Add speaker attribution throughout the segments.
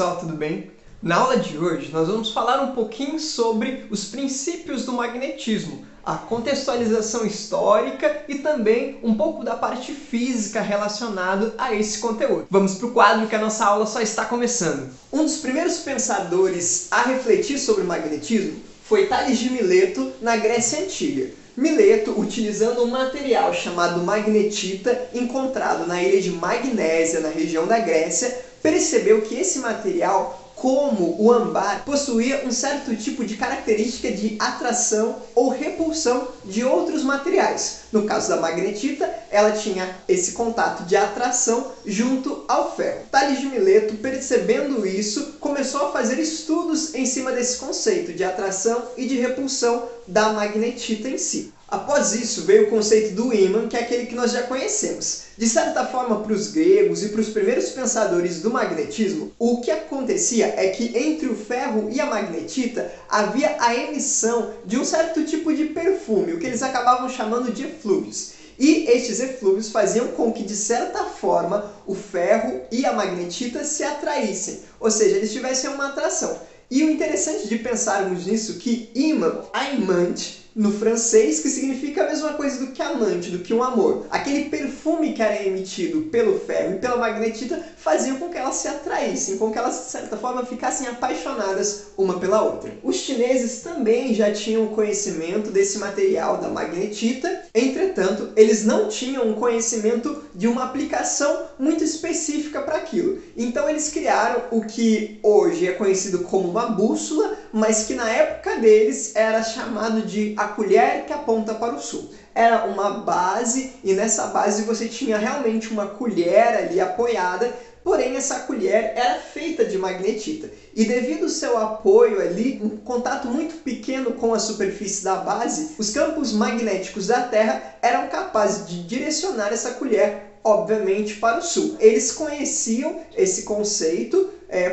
Speaker 1: pessoal, tudo bem? Na aula de hoje nós vamos falar um pouquinho sobre os princípios do magnetismo, a contextualização histórica e também um pouco da parte física relacionada a esse conteúdo. Vamos para o quadro que a nossa aula só está começando. Um dos primeiros pensadores a refletir sobre o magnetismo foi Tales de Mileto na Grécia Antiga. Mileto, utilizando um material chamado magnetita encontrado na ilha de Magnésia, na região da Grécia, percebeu que esse material, como o âmbar, possuía um certo tipo de característica de atração ou repulsão de outros materiais. No caso da magnetita, ela tinha esse contato de atração junto ao ferro. Tales de Mileto, percebendo isso, começou a fazer estudos em cima desse conceito de atração e de repulsão da magnetita em si. Após isso, veio o conceito do ímã, que é aquele que nós já conhecemos. De certa forma, para os gregos e para os primeiros pensadores do magnetismo, o que acontecia é que entre o ferro e a magnetita havia a emissão de um certo tipo de perfume, o que eles acabavam chamando de eflúvios. E estes eflúvios faziam com que, de certa forma, o ferro e a magnetita se atraíssem, ou seja, eles tivessem uma atração. E o interessante de pensarmos nisso é que imã, aimante, no francês, que significa a mesma coisa do que amante, do que um amor. Aquele perfume que era emitido pelo ferro e pela magnetita fazia com que elas se atraíssem, com que elas, de certa forma, ficassem apaixonadas uma pela outra. Os chineses também já tinham conhecimento desse material da magnetita, entretanto, eles não tinham conhecimento de uma aplicação muito específica para aquilo. Então, eles criaram o que hoje é conhecido como uma bússola, mas que na época deles era chamado de a colher que aponta para o sul. Era uma base e nessa base você tinha realmente uma colher ali apoiada, porém essa colher era feita de magnetita. E devido ao seu apoio ali, um contato muito pequeno com a superfície da base, os campos magnéticos da Terra eram capazes de direcionar essa colher, obviamente, para o sul. Eles conheciam esse conceito,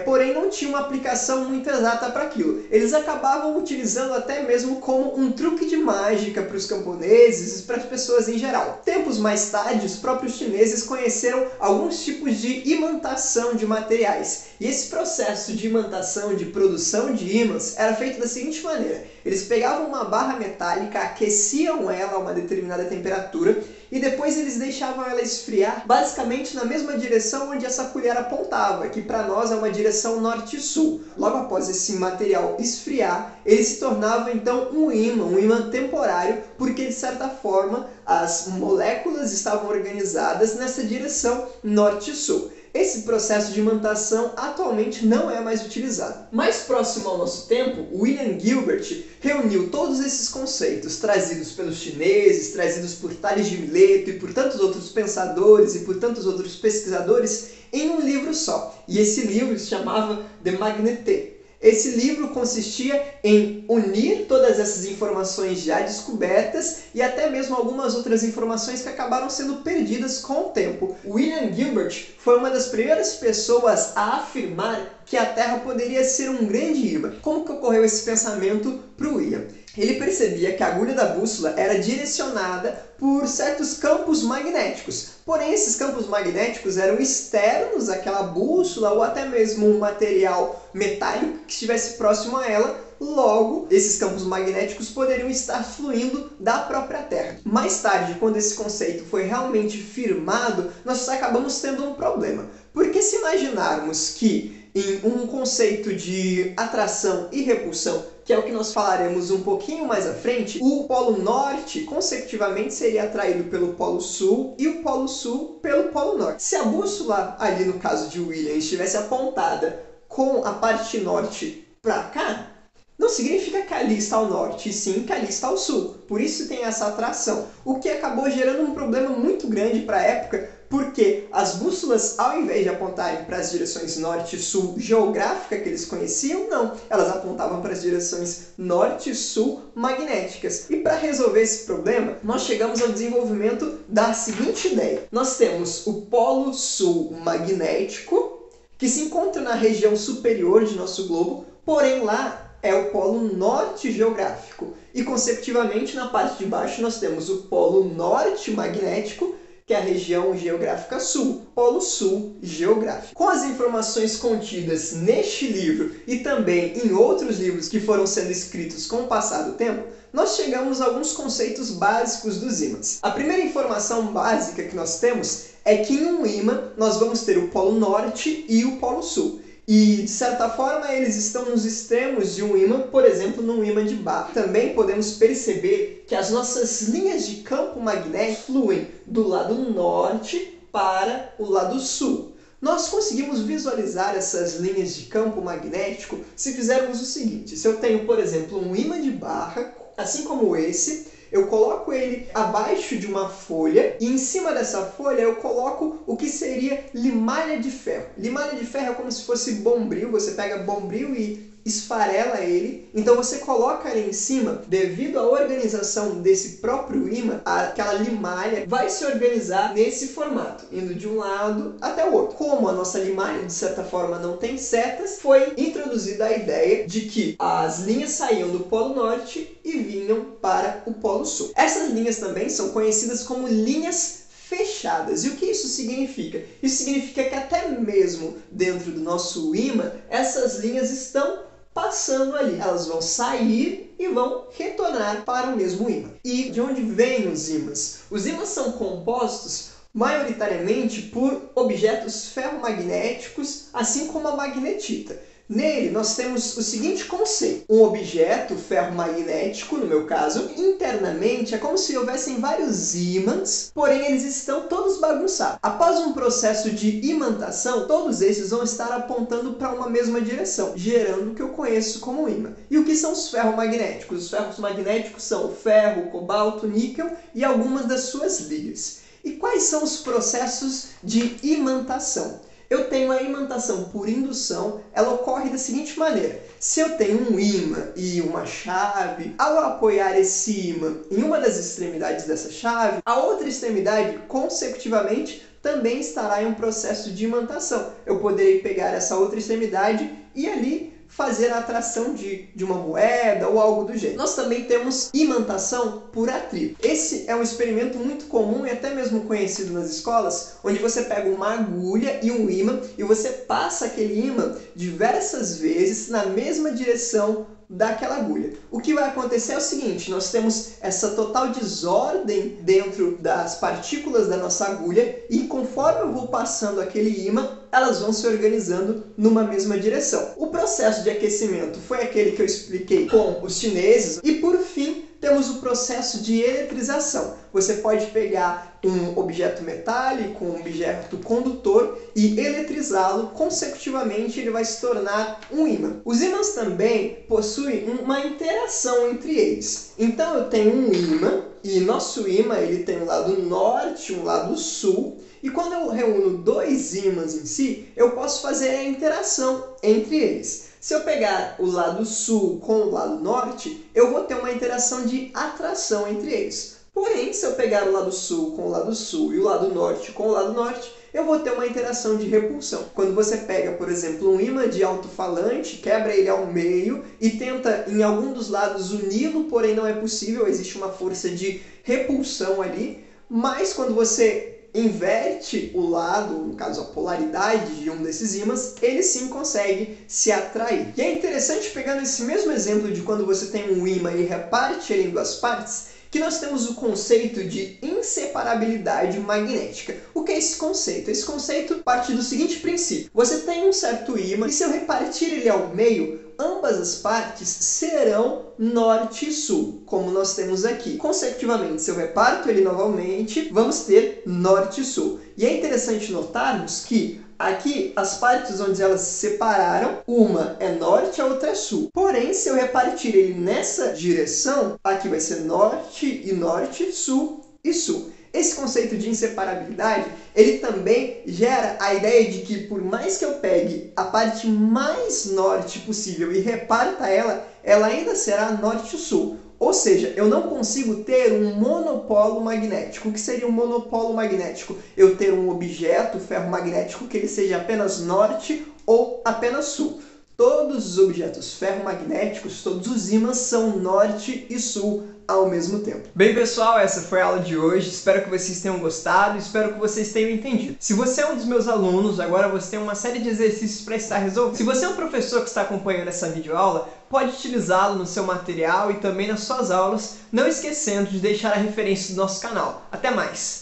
Speaker 1: porém não tinha uma aplicação muito exata para aquilo. Eles acabavam utilizando até mesmo como um truque de mágica para os camponeses e para as pessoas em geral. Tempos mais tarde, os próprios chineses conheceram alguns tipos de imantação de materiais. E esse processo de imantação, de produção de ímãs, era feito da seguinte maneira. Eles pegavam uma barra metálica, aqueciam ela a uma determinada temperatura e depois eles deixavam ela esfriar basicamente na mesma direção onde essa colher apontava, que para nós é uma direção norte-sul. Logo após esse material esfriar, ele se tornava então um ímã temporário, porque de certa forma as moléculas estavam organizadas nessa direção norte-sul. Esse processo de imantação atualmente não é mais utilizado. Mais próximo ao nosso tempo, William Gilbert reuniu todos esses conceitos trazidos pelos chineses, trazidos por Tales de Mileto e por tantos outros pensadores e por tantos outros pesquisadores em um livro só. E esse livro se chamava The Magneté. Esse livro consistia em unir todas essas informações já descobertas e até mesmo algumas outras informações que acabaram sendo perdidas com o tempo. William Gilbert foi uma das primeiras pessoas a afirmar que a Terra poderia ser um grande ímã. Como que ocorreu esse pensamento para o William? Ele percebia que a agulha da bússola era direcionada por certos campos magnéticos. Porém, esses campos magnéticos eram externos àquela bússola ou até mesmo um material metálico que estivesse próximo a ela. Logo, esses campos magnéticos poderiam estar fluindo da própria Terra. Mais tarde, quando esse conceito foi realmente firmado, nós acabamos tendo um problema. Porque se imaginarmos que em um conceito de atração e repulsão, que é o que nós falaremos um pouquinho mais à frente, o Polo Norte, consecutivamente, seria atraído pelo Polo Sul e o Polo Sul pelo Polo Norte. Se a bússola, ali no caso de William, estivesse apontada com a parte norte para cá, não significa que ali está o norte, e sim que ali está o sul. Por isso tem essa atração. O que acabou gerando um problema muito grande para a época, porque as bússolas, ao invés de apontarem para as direções norte e sul geográfica que eles conheciam, não. Elas apontavam para as direções norte e sul magnéticas. E para resolver esse problema, nós chegamos ao desenvolvimento da seguinte ideia. Nós temos o Polo Sul magnético, que se encontra na região superior de nosso globo, porém lá é o Polo Norte geográfico. E, consecutivamente, na parte de baixo, nós temos o Polo Norte magnético, que é a região geográfica sul, Polo Sul geográfico. Com as informações contidas neste livro e também em outros livros que foram sendo escritos com o passar do tempo, nós chegamos a alguns conceitos básicos dos ímãs. A primeira informação básica que nós temos é que em um ímã nós vamos ter o Polo Norte e o Polo Sul. E, de certa forma, eles estão nos extremos de um ímã, por exemplo, num ímã de Barr. Também podemos perceber que as nossas linhas de campo magnético fluem do lado norte para o lado sul. Nós conseguimos visualizar essas linhas de campo magnético se fizermos o seguinte. Se eu tenho, por exemplo, um ímã de Barr, assim como esse, eu coloco ele abaixo de uma folha e em cima dessa folha eu coloco o que seria limalha de ferro. Limalha de ferro é como se fosse bombril, você pega bombril e esfarela ele, então você coloca ali em cima, devido à organização desse próprio ímã, aquela limalha vai se organizar nesse formato, indo de um lado até o outro. Como a nossa limalha, de certa forma, não tem setas, foi introduzida a ideia de que as linhas saíam do Polo Norte e vinham para o Polo Sul. Essas linhas também são conhecidas como linhas fechadas. E o que isso significa? Isso significa que até mesmo dentro do nosso ímã, essas linhas estão passando ali. Elas vão sair e vão retornar para o mesmo ímã. E de onde vêm os ímãs? Os ímãs são compostos maioritariamente por objetos ferromagnéticos, assim como a magnetita. Nele, nós temos o seguinte conceito. Um objeto ferromagnético, no meu caso, internamente é como se houvessem vários ímãs, porém eles estão todos bagunçados. Após um processo de imantação, todos esses vão estar apontando para uma mesma direção, gerando o que eu conheço como ímã. E o que são os ferromagnéticos? Os ferros magnéticos são o ferro, o cobalto, o níquel e algumas das suas ligas. E quais são os processos de imantação? Eu tenho a imantação por indução, ela ocorre da seguinte maneira. Se eu tenho um ímã e uma chave, ao apoiar esse ímã em uma das extremidades dessa chave, a outra extremidade, consecutivamente, também estará em um processo de imantação. Eu poderei pegar essa outra extremidade e ali fazer a atração de uma moeda ou algo do gênero. Nós também temos imantação por atrito. Esse é um experimento muito comum e até mesmo conhecido nas escolas, onde você pega uma agulha e um ímã e você passa aquele ímã diversas vezes na mesma direção daquela agulha. O que vai acontecer é o seguinte, nós temos essa total desordem dentro das partículas da nossa agulha e conforme eu vou passando aquele ímã, elas vão se organizando numa mesma direção. O processo de aquecimento foi aquele que eu expliquei com os chineses e, por fim, temos o processo de eletrização. Você pode pegar um objeto metálico, um objeto condutor e eletrizá-lo consecutivamente, ele vai se tornar um ímã. Os ímãs também possuem uma interação entre eles. Então eu tenho um ímã e nosso ímã ele tem um lado norte e um lado sul. E quando eu reúno dois ímãs em si, eu posso fazer a interação entre eles. Se eu pegar o lado sul com o lado norte, eu vou ter uma interação de atração entre eles. Porém, se eu pegar o lado sul com o lado sul e o lado norte com o lado norte, eu vou ter uma interação de repulsão. Quando você pega, por exemplo, um ímã de alto-falante, quebra ele ao meio e tenta em algum dos lados uni-lo, porém não é possível, existe uma força de repulsão ali, mas quando você inverte o lado, no caso a polaridade de um desses ímãs, ele sim consegue se atrair. E é interessante, pegando esse mesmo exemplo de quando você tem um ímã e reparte ele em duas partes, que nós temos o conceito de inseparabilidade magnética. O que é esse conceito? Esse conceito parte do seguinte princípio. Você tem um certo ímã e se eu repartir ele ao meio, ambas as partes serão norte e sul, como nós temos aqui. Consecutivamente, se eu reparto ele novamente, vamos ter norte e sul. E é interessante notarmos que aqui, as partes onde elas se separaram, uma é norte, a outra é sul. Porém, se eu repartir ele nessa direção, aqui vai ser norte e norte, sul e sul. Esse conceito de inseparabilidade, ele também gera a ideia de que por mais que eu pegue a parte mais norte possível e reparta ela, ela ainda será norte-sul. Ou seja, eu não consigo ter um monopolo magnético. O que seria um monopolo magnético? Eu ter um objeto ferromagnético que ele seja apenas norte ou apenas sul. Todos os objetos ferromagnéticos, todos os ímãs são norte e sul ao mesmo tempo. Bem, pessoal, essa foi a aula de hoje. Espero que vocês tenham gostado, espero que vocês tenham entendido. Se você é um dos meus alunos, agora você tem uma série de exercícios para estar resolvendo. Se você é um professor que está acompanhando essa videoaula, pode utilizá-lo no seu material e também nas suas aulas, não esquecendo de deixar a referência do nosso canal. Até mais!